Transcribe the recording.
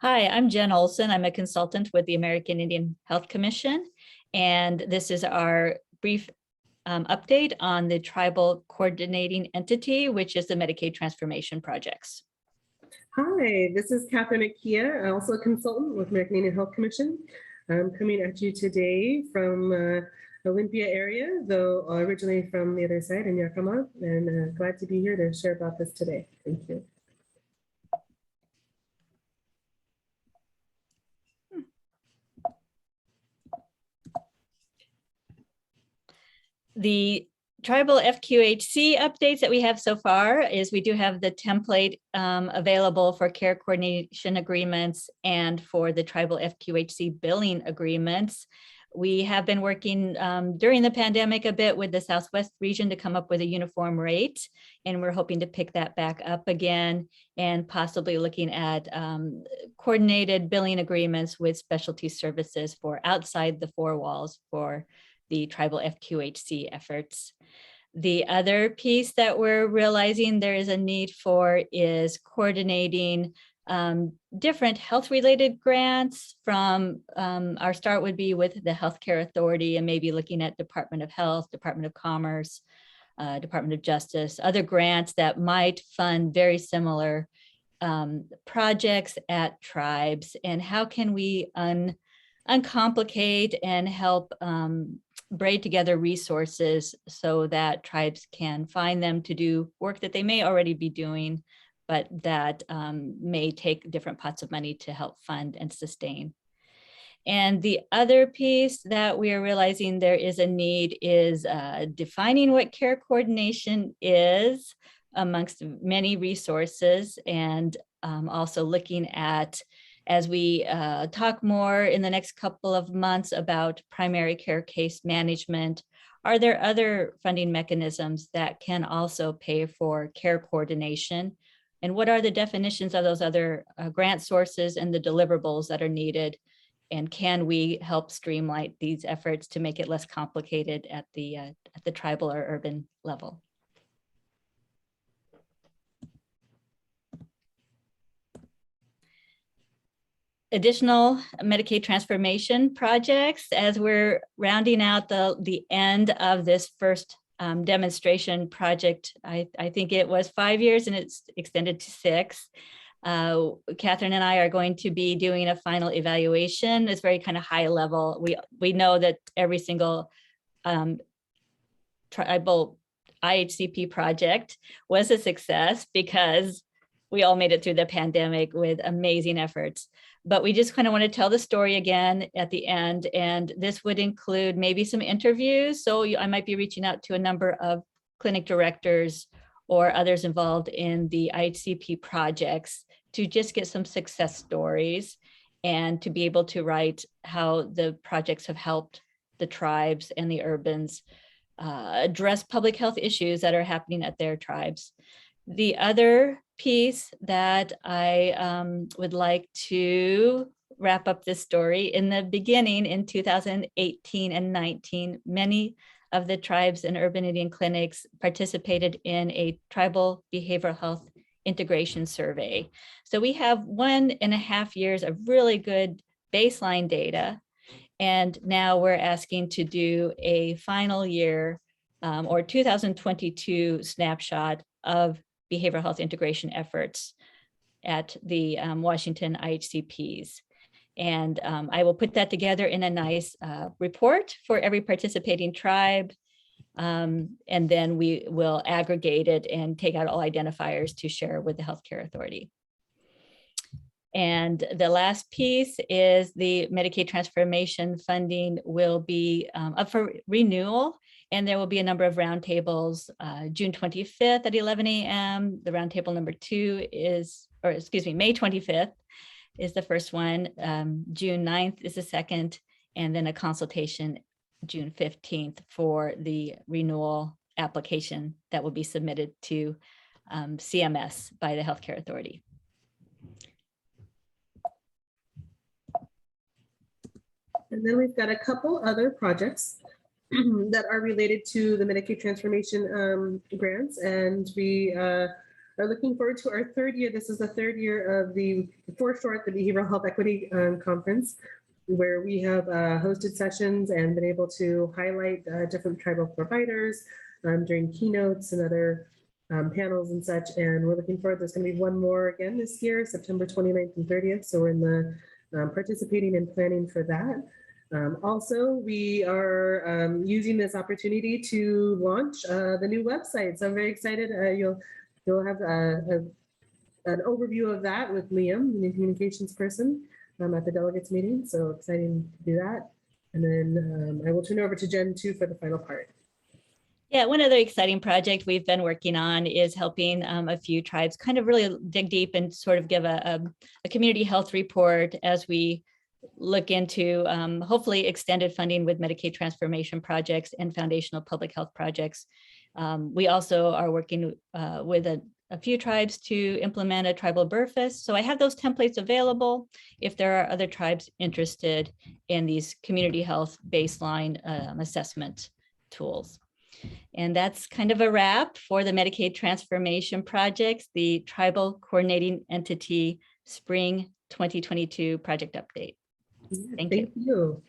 Hi, I'm Jen Olson. I'm a consultant with the American Indian Health Commission, and this is our brief update on the tribal coordinating entity, which is the Medicaid transformation projects. Hi, this is Kathryn Akeah, also a consultant with American Indian Health Commission. I'm coming at you today from Olympia area, though originally from the other side in Yakima, and glad to be here to share about this today. Thank you. The tribal FQHC updates that we have so far is we do have the template available for care coordination agreements and for the tribal FQHC billing agreements. We have been working during the pandemic a bit with the Southwest region to come up with a uniform rate, and we're hoping to pick that back up again and possibly looking at coordinated billing agreements with specialty services for outside the four walls for the tribal FQHC efforts. The other piece that we're realizing there is a need for is coordinating different health-related grants from our start would be with the Healthcare Authority and maybe looking at Department of Health, Department of Commerce, Department of Justice, other grants that might fund very similar projects at tribes, and how can we uncomplicate and help braid together resources so that tribes can find them to do work that they may already be doing, but that may take different pots of money to help fund and sustain. And the other piece that we are realizing there is a need is defining what care coordination is amongst many resources, and also looking at, as we talk more in the next couple of months about primary care case management, are there other funding mechanisms that can also pay for care coordination? And what are the definitions of those other grant sources and the deliverables that are needed? And can we help streamline these efforts to make it less complicated at the tribal or urban level? Additional Medicaid transformation projects as we're rounding out the end of this first demonstration project. I think it was 5 years and it's extended to 6. Kathryn and I are going to be doing a final evaluation. It's very kind of high level. We know that every single tribal IHCP project was a success because we all made it through the pandemic with amazing efforts. But we just kind of want to tell the story again at the end. And this would include maybe some interviews. So I might be reaching out to a number of clinic directors or others involved in the IHCP projects to just get some success stories and to be able to write how the projects have helped the tribes and the urbans address public health issues that are happening at their tribes. The other piece that I would like to wrap up this story, in the beginning in 2018 and 19, many of the tribes and urban Indian clinics participated in a tribal behavioral health integration survey. So we have 1.5 years of really good baseline data. And now we're asking to do a final year or 2022 snapshot of behavioral health integration efforts at the Washington IHCPs. And I will put that together in a nice report for every participating tribe. And then we will aggregate it and take out all identifiers to share with the Healthcare Authority. And the last piece is the Medicaid transformation funding will be up for renewal. And there will be a number of roundtables, June 25th at 11 a.m. The roundtable number 2 is, or excuse me, May 25th is the first one. June 9th is the second, and then a consultation June 15th for the renewal application that will be submitted to CMS by the Healthcare Authority. And then we've got a couple other projects that are related to the Medicaid transformation grants, and we are looking forward to our third year. This is the third year of the Foreshore, the Behavioral Health Equity Conference, where we have hosted sessions and been able to highlight different tribal providers during keynotes and other panels and such. And we're looking forward, there's going to be one more again this year, September 29th and 30th. So we're in the participating and planning for that. Also, we are using this opportunity to launch the new website. So I'm very excited. You'll have an overview of that with Liam, the new communications person, at the delegates meeting. So exciting to do that. And then I will turn it over to Jen too for the final part. Yeah, one other exciting project we've been working on is helping a few tribes kind of really dig deep and sort of give a community health report as we look into hopefully extended funding with Medicaid transformation projects and foundational public health projects. We also are working with a few tribes to implement a tribal BRFIS. So I have those templates available if there are other tribes interested in these community health baseline assessment tools. And that's kind of a wrap for the Medicaid transformation projects, the Tribal Coordinating Entity Spring 2022 project update. Thank you.